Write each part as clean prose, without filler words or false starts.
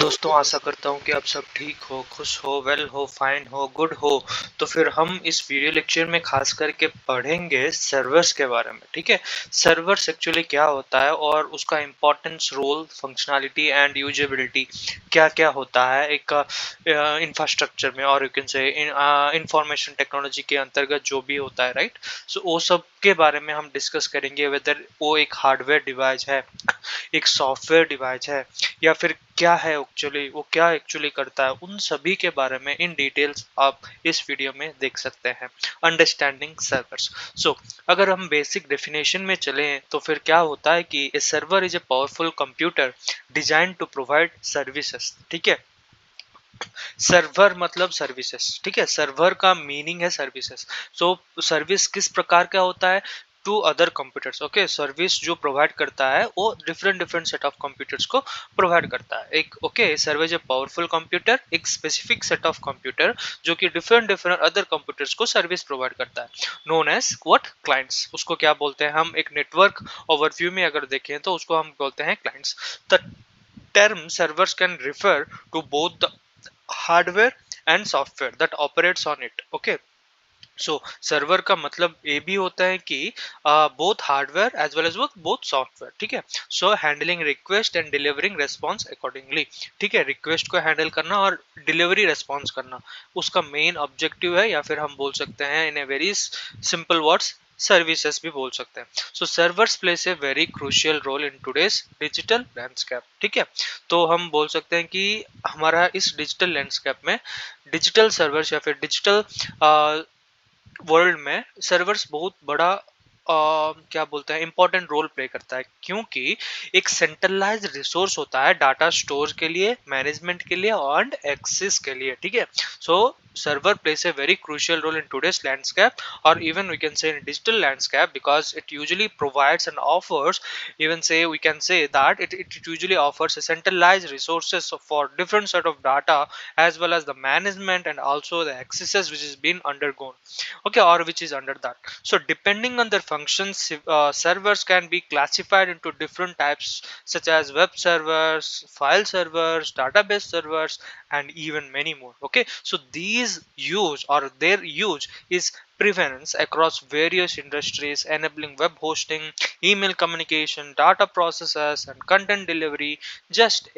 दोस्तों आशा करता हूँ कि आप सब ठीक हो, खुश हो, वेल हो, फाइन हो, गुड हो। तो फिर हम इस वीडियो लेक्चर में खास करके पढ़ेंगे सर्वर्स के बारे में, ठीक है? सर्वर्स एक्चुअली क्या होता है और उसका importance, role, functionality and usability क्या-क्या होता है एक इंफ्रास्ट्रक्चर में, और you can say information technology के अंतर्गत जो भी होता है, राइट? सो वो सब के बारे में हम डिस्कस करेंगे, वेदर वो एक हार्डवेयर डिवाइस है, एक सॉफ्टवेयर डिवाइस है, या फिर क्या है एक्चुअली, वो क्या एक्चुअली करता है, उन सभी के बारे में इन डिटेल्स आप इस वीडियो में देख सकते हैं। Understanding servers. सो अगर हम बेसिक डेफिनेशन में चलें तो फिर क्या होता है कि a server is a powerful computer design to provide services, ठीक है? सर्वर मतलब सर्विसेज, ठीक है? सर्वर का मीनिंग है सर्विसेज। सो सर्विस किस प्रकार का होता है? To other computers, okay? Service जो प्रोवाइड करता है वो different different set of computers को प्रोवाइड करता है। एक okay server is a powerful computer, एक स्पेसिफिक सेट ऑफ कंप्यूटर जो कि डिफरेंट डिफरेंट अदर कंप्यूटर्स को सर्विस प्रोवाइड करता है, नोन एज व्हाट? क्लाइंट्स। उसको क्या बोलते हैं हम? एक नेटवर्क ओवरव्यू में अगर देखें तो उसको हम बोलते हैं clients. The term servers can refer to both the hardware and software that operates on it, okay? So server का मतलब ये भी होता है कि both hardware as well as both software, ठीक है? So handling request and delivering response accordingly, ठीक है? रिक्वेस्ट को हैंडल करना और डिलीवरी रेस्पॉन्स करना उसका मेन ऑब्जेक्टिव है, या फिर हम बोल सकते हैं in a very simple words services भी बोल सकते हैं। So servers plays a very crucial role in today's digital landscape, ठीक है? तो हम बोल सकते हैं कि हमारा इस डिजिटल लैंडस्केप में डिजिटल सर्वर्स या फिर डिजिटल वर्ल्ड में सर्वर्स बहुत बड़ा क्या बोलते हैं इंपॉर्टेंट रोल प्ले करता है, क्योंकि एक सेंट्रलाइज रिसोर्स होता है डाटा स्टोर के लिए, मैनेजमेंट के लिए और एक्सेस के लिए, ठीक है? सो server plays a very crucial role in today's landscape, or even we can say in digital landscape, because it usually provides and offers, even say we can say that it usually offers a centralized resources for different set of data, as well as the management and also the accesses which is being undergone, okay, or which is under that. So depending on their functions, servers can be classified into different types, such as web servers, file servers, database servers, and even many more, okay? So these use or their use is prevalence across various industries, enabling web hosting, email communication, data processes, and content delivery, just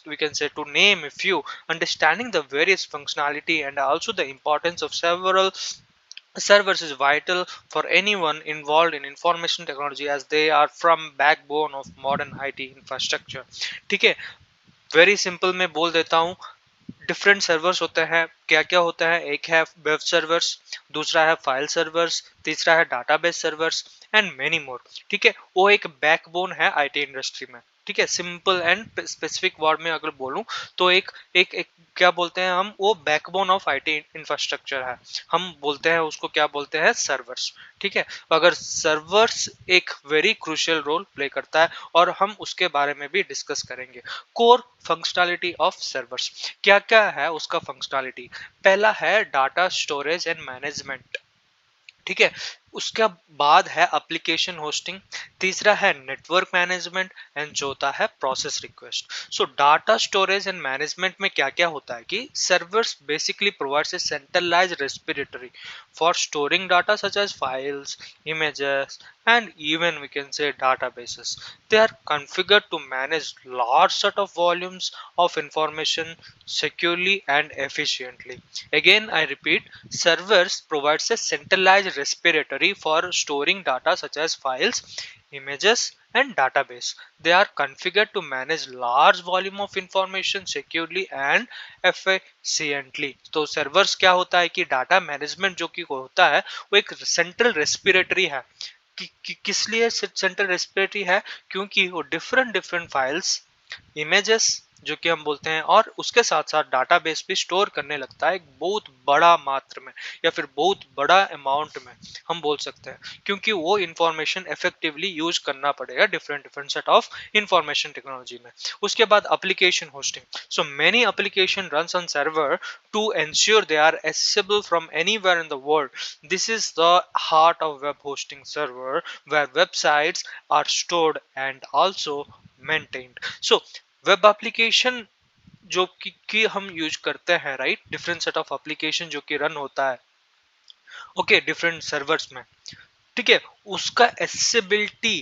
we can say to name a few. Understanding the various functionality and also the importance of several servers is vital for anyone involved in information technology, as they are from backbone of modern IT infrastructure, ठीक है? Very simple में बोल देता हूँ, different servers होते हैं। क्या क्या होता है? एक है वेब सर्वर्स, दूसरा है फाइल सर्वर्स, तीसरा है database servers and many more, ठीक है? वो एक बैकबोन है आईटी इंडस्ट्री में, ठीक है? सिंपल एंड स्पेसिफिक वर्ड में अगर बोलूं तो एक क्या बोलते हैं हम? वो बैकबोन ऑफ आईटी इंफ्रास्ट्रक्चर है। हम बोलते हैं उसको, क्या बोलते हैं? सर्वर्स, ठीक है? अगर सर्वर्स एक वेरी क्रूशियल रोल प्ले करता है, और हम उसके बारे में भी डिस्कस करेंगे। कोर फंक्शनैलिटी ऑफ सर्वर्स, क्या क्या है उसका फंक्शनैलिटी? पहला है डाटा स्टोरेज एंड मैनेजमेंट, ठीक है? उसका बाद है एप्लीकेशन होस्टिंग, तीसरा है नेटवर्क मैनेजमेंट एंड चौथा है process request. So data storage and management में क्या क्या होता है कि servers basically provides a centralized respiratory for storing data such as files, images, and even we can say databases. They are configured to manage large set of volumes of information securely and efficiently. Again I repeat, servers provides a centralized repository for storing data such as files, images, and database. They are configured to manage large volume of information securely and efficiently. तो servers क्या होता है कि data management जो कि होता है वो एक सेंट्रल रेस्पिरेटरी है। किस लिए सेंट्रल रेस्पिरेटरी है? क्योंकि वो डिफरेंट डिफरेंट फाइल्स, इमेजेस जो कि हम बोलते हैं, और उसके साथ साथ डाटाबेस भी स्टोर करने लगता है एक बहुत बड़ा मात्रा में, या फिर बहुत बड़ा अमाउंट में हम बोल सकते हैं, क्योंकि वो इंफॉर्मेशन इफेक्टिवली यूज करना पड़ेगा different different set of information technology में। उसके बाद application hosting. So many application runs on server to ensure they are accessible from anywhere in the world. This is the heart of web hosting server, where websites are stored and also maintained. So web application जो कि हम use करते हैं, right, different set of application जो कि run होता है, okay, different servers में, ठीक है, उसका एक्सेसिबिलिटी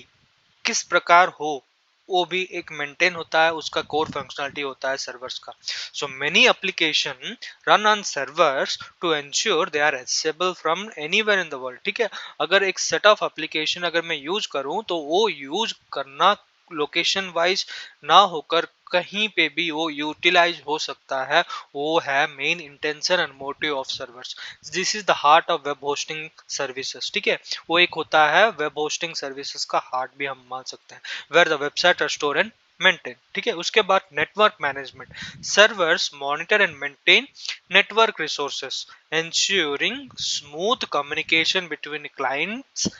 किस प्रकार हो, वो भी एक मेंटेन होता है, उसका कोर फंक्शनलिटी होता है सर्वर्स का। So many application run on servers to ensure they are accessible from anywhere in the world, ठीक है। अगर एक सेट ऑफ एप्लीकेशन अगर मैं यूज करूं तो वो यूज करना लोकेशन वाइज ना होकर कहीं पे भी वो यूटिलाइज हो सकता है, वो है main intention and motive of servers. This is the heart of web hosting services, ठीक है, वो एक होता है वेब होस्टिंग सर्विसेज का हार्ट भी हम मान सकते हैं, where the website are store and maintain, ठीक है। उसके बाद network management, servers monitor and maintain network resources, ensuring smooth communication between clients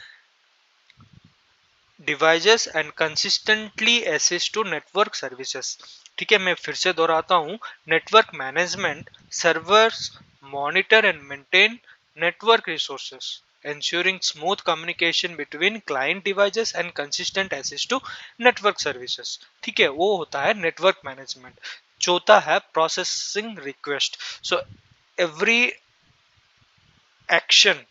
devices and consistently access to network services, ठीक है। मैं फिर से दोहराता हूं, network management, servers monitor and maintain network resources, ensuring smooth communication between client devices and consistent access to network services, ठीक है, वो होता है नेटवर्क मैनेजमेंट। चौथा है processing request, so every action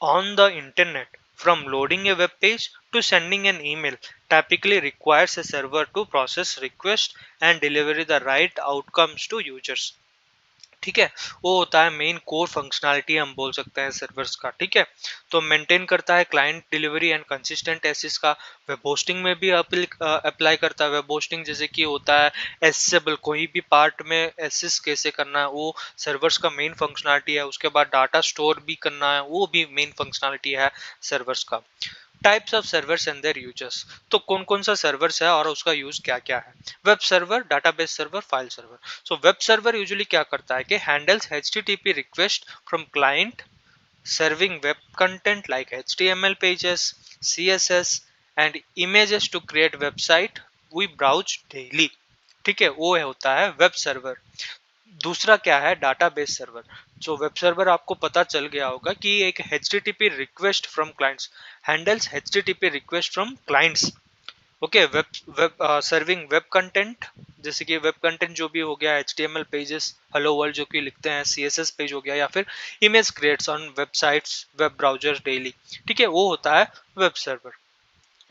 on the internet, from loading a web page to sending an email, typically requires a server to process requests and deliver the right outcomes to users, ठीक है। वो होता है main core functionality हम बोल सकते हैं servers का, ठीक है। तो मेंटेन करता है क्लाइंट डिलीवरी एंड कंसिस्टेंट एसिस का, वेब होस्टिंग में भी अप्लाई करता है। वेब होस्टिंग जैसे कि होता है एसेबल, कोई भी पार्ट में एसिस कैसे करना है वो सर्वर्स का मेन फंक्शनैलिटी है। उसके बाद डाटा स्टोर भी करना है, वो भी मेन फंक्शनैलिटी है सर्वर्स का। Types of servers and their users, तो कौन कौन सा सर्वर्स है और उसका यूज क्या क्या है। Web server, database server, file server. So web server usually क्या करता है कि handles HTTP request from client serving web content like HTML pages, CSS and images to create website we browse daily, ठीक है, वो होता है वेब सर्वर। दूसरा क्या है, डाटाबेस सर्वर। जो वेब सर्वर आपको पता चल गया होगा कि एक HTTP request from clients, handles HTTP request from clients, okay. Web web serving web content, जैसे कि वेब कंटेंट जो भी हो गया, HTML पेजेस, हेलो वर्ल्ड जो कि लिखते हैं, CSS पेज हो गया, या फिर image creates on websites web browsers daily, ठीक है, वो होता है वेब सर्वर।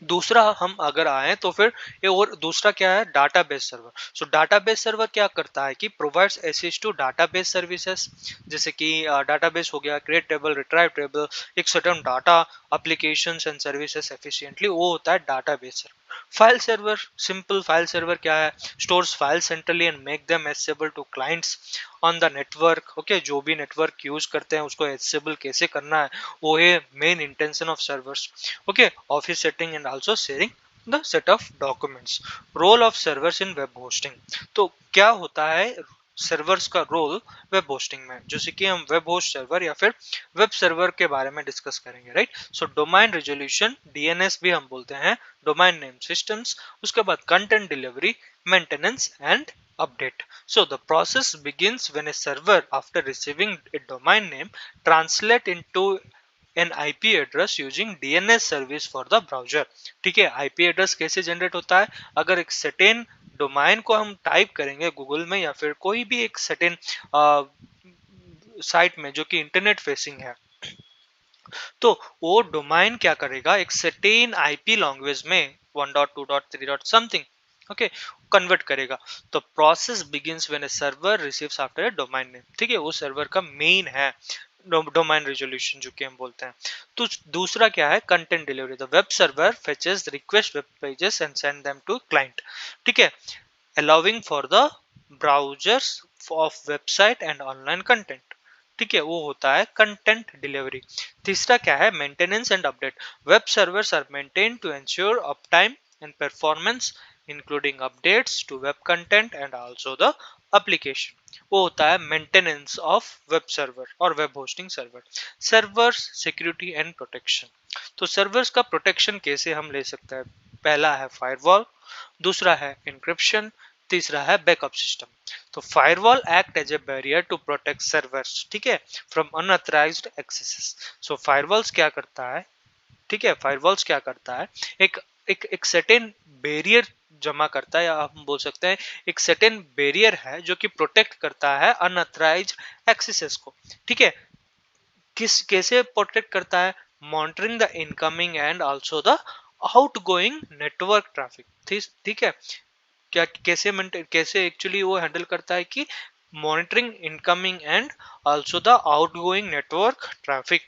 दूसरा हम अगर आए तो फिर ये, और दूसरा क्या है, database server. So database server क्या करता है कि provides access to database services, जैसे कि डाटाबेस हो गया, क्रिएट टेबल, रिट्राइव टेबल, एक certain data applications and services efficiently, वो होता है database server. File server, simple file server क्या है, stores file centrally and make them accessible to clients on the network, okay. जो भी नेटवर्क यूज करते हैं उसको एक्सेसिबल कैसे करना है, वो है main intention of servers, okay, office setting and also sharing the set of documents। role of servers in web hosting, तो क्या होता है सर्वर्स का रोल वेब होस्टिंग में, जैसे कि हम वेब होस्ट सर्वर या फिर वेब सर्वर के बारे में डिस्कस करेंगे, right. So domain resolution, DNS भी हम बोलते हैं, डोमेन नेम सिस्टम्स, उसके बाद content delivery, maintenance and update। So the process begins when a server, after receiving a domain name, translate into an IP address using DNS service for the browser, ठीक है। IP address कैसे generate होता है, अगर एक certain domain को हम type करेंगे गूगल में या फिर कोई भी एक सर्टेन साइट में जो कि इंटरनेट फेसिंग है, तो वो डोमेन क्या करेगा, एक सर्टेन आईपी लैंग्वेज में 1.2.3. समथिंग, ओके, कन्वर्ट करेगा। तो process begins when a server receives after a domain name, ठीक है, वो सर्वर का मेन है डोमेन रेजोल्यूशन जो कि हम बोलते हैं। तो दूसरा क्या है, content delivery, the web server fetches request web pages and send them to client, ठीक है, allowing for the browsers of website and online content, ठीक है, वो होता है कंटेंट डिलीवरी। तीसरा क्या है, maintenance and update, web servers are maintain to ensure uptime and performance including updates to web content and also the application, वो होता है मेंटेनेंस ऑफ वेब सर्वर और web hosting server. Servers security and protection, तो servers का protection कैसे हम ले सकते हैं, पहला है फायरवॉल, दूसरा है इंक्रिप्शन, तीसरा है बैकअप सिस्टम। तो firewall act as a barrier to protect servers, ठीक है, from unauthorized access. So firewalls क्या करता है, ठीक है, फायरवॉल्स क्या करता है, एक एक एक सर्टेन बैरियर जमा करता है, या हम बोल सकते हैं एक सर्टेन बैरियर है जो कि प्रोटेक्ट करता है अनऑथराइज्ड एक्सेसेस को। ठीक है, किस कैसे प्रोटेक्ट करता है? Monitoring the incoming and also the outgoing network traffic. ठीक है, क्या कैसे कैसे एक्चुअली वो हैंडल करता है कि monitoring incoming and also the outgoing network traffic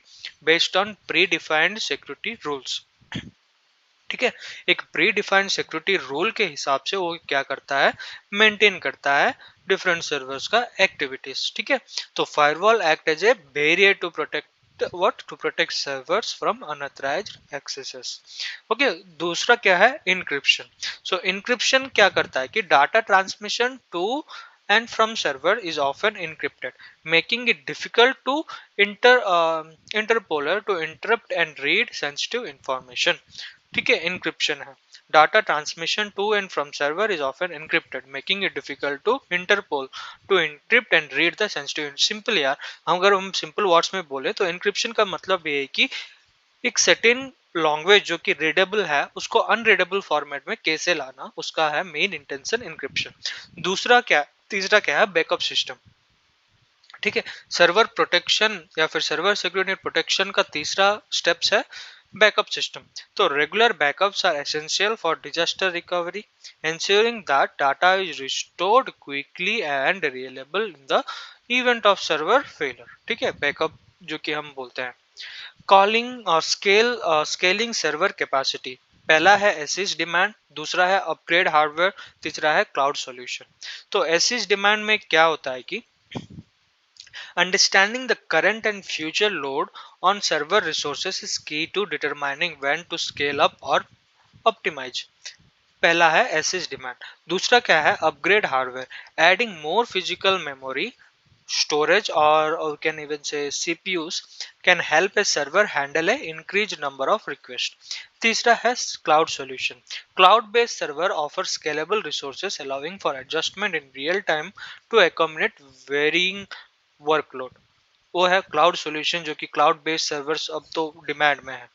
based on pre defined security rules. ठीक है, एक प्री डिफाइंड सिक्योरिटी रूल के हिसाब से वो क्या करता है, मेंटेन करता है डिफरेंट सर्वर्स का एक्टिविटीज। ठीक है, तो firewall act as a barrier to protect what, to protect servers from unauthorized accesses. Okay, दूसरा क्या है, इंक्रिप्शन। सो इंक्रिप्शन क्या करता है कि data transmission to and from server is often encrypted, making it difficult to interpoler to interrupt and read sensitive information। ठीक है, encryption है, data transmission to and from server is often encrypted making it difficult to Interpol to encrypt and read the sensitive. Simple यार, अगर हम simple words में बोले तो encryption का मतलब ये है कि एक सर्टेन लैंग्वेज जो कि रीडेबल है उसको अनरीडेबल फॉर्मेट में कैसे लाना, उसका है मेन इंटेंशन इंक्रिप्शन। दूसरा क्या, तीसरा क्या है, बैकअप सिस्टम। ठीक है, सर्वर प्रोटेक्शन या फिर सर्वर सिक्योरिटी प्रोटेक्शन का तीसरा स्टेप्स है बैकअप सिस्टम। तो regular backups are essential for disaster recovery, ensuring that data is restored quickly and reliable in the event of server failure। ठीक है, बैकअप जो कि हम बोलते हैं कॉलिंग और स्केलिंग सर्वर कैपेसिटी। पहला है एसिस डिमांड, दूसरा है अपग्रेड हार्डवेयर, तीसरा है क्लाउड सॉल्यूशन। तो एसिस डिमांड में क्या होता है कि understanding the current and future load on server resources is key to determining when to scale up or optimize। पहला है एसिस डिमांड, दूसरा क्या है, upgrade hardware, adding more physical memory storage or we can even say CPUs can help a server handle a increased number of requests। तीसरा है cloud solution, cloud based server offers scalable resources allowing for adjustment in real time to accommodate varying workload. वो है cloud solution जो कि cloud based servers अब तो demand में है।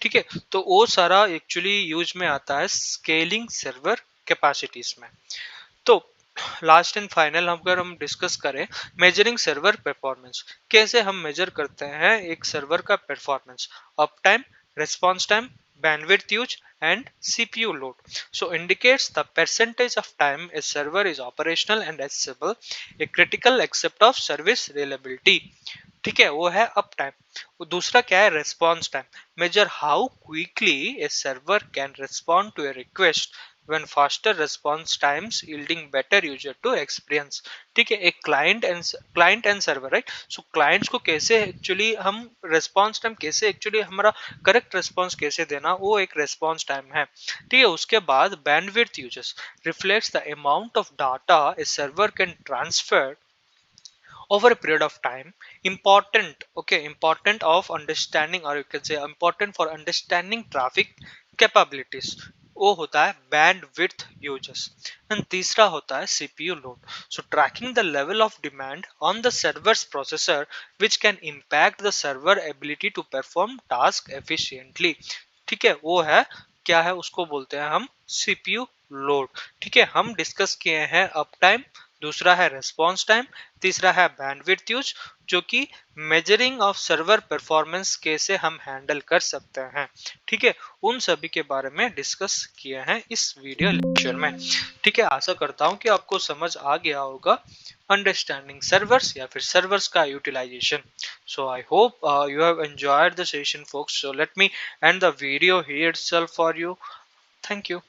ठीक है, तो वो सारा एक्चुअली यूज में आता है स्केलिंग सर्वर कैपेसिटीज में। तो लास्ट एंड फाइनल अगर हम डिस्कस करें मेजरिंग सर्वर परफॉर्मेंस, कैसे हम मेजर करते हैं एक सर्वर का performance, up time, response time, bandwidth use and CPU load। So indicates the percentage of time a server is operational and accessible, a critical aspect of service reliability। ठीक है, वो है अप टाइम। दूसरा क्या है, response time, measure how quickly a server can respond to a request when faster response times yielding better user to experience। ठीक है, एक client and server, right. So clients को कैसे एक्चुअली हम रेस्पॉन्स टाइम, कैसे एक्चुअली हमारा correct response कैसे देना, वो एक रेस्पॉन्स टाइम है। ठीक है, उसके बाद bandwidth uses reflects the amount of data A server can transfer over a period of time। Important, okay, important of understanding or you can say important for understanding traffic capabilities, वो होता है bandwidth uses। And तीसरा होता है CPU load, so tracking the level of demand on the server's processor which can impact the server ability to perform task efficiently। ठीक है, वो है क्या है, उसको बोलते हैं हम CPU लोड। ठीक है, हम डिस्कस किए हैं अप टाइम, दूसरा है रेस्पॉन्स टाइम, तीसरा है बैंडविड्थ यूज, जो कि मेजरिंग ऑफ सर्वर परफॉर्मेंस कैसे हम हैंडल कर सकते हैं। ठीक है, उन सभी के बारे में डिस्कस किए हैं इस वीडियो लेक्चर में। ठीक है, आशा करता हूं कि आपको समझ आ गया होगा अंडरस्टैंडिंग सर्वर्स या फिर सर्वर्स का utilization. So I hope you have enjoyed the session folks, so let me end the video here itself for you। Thank you।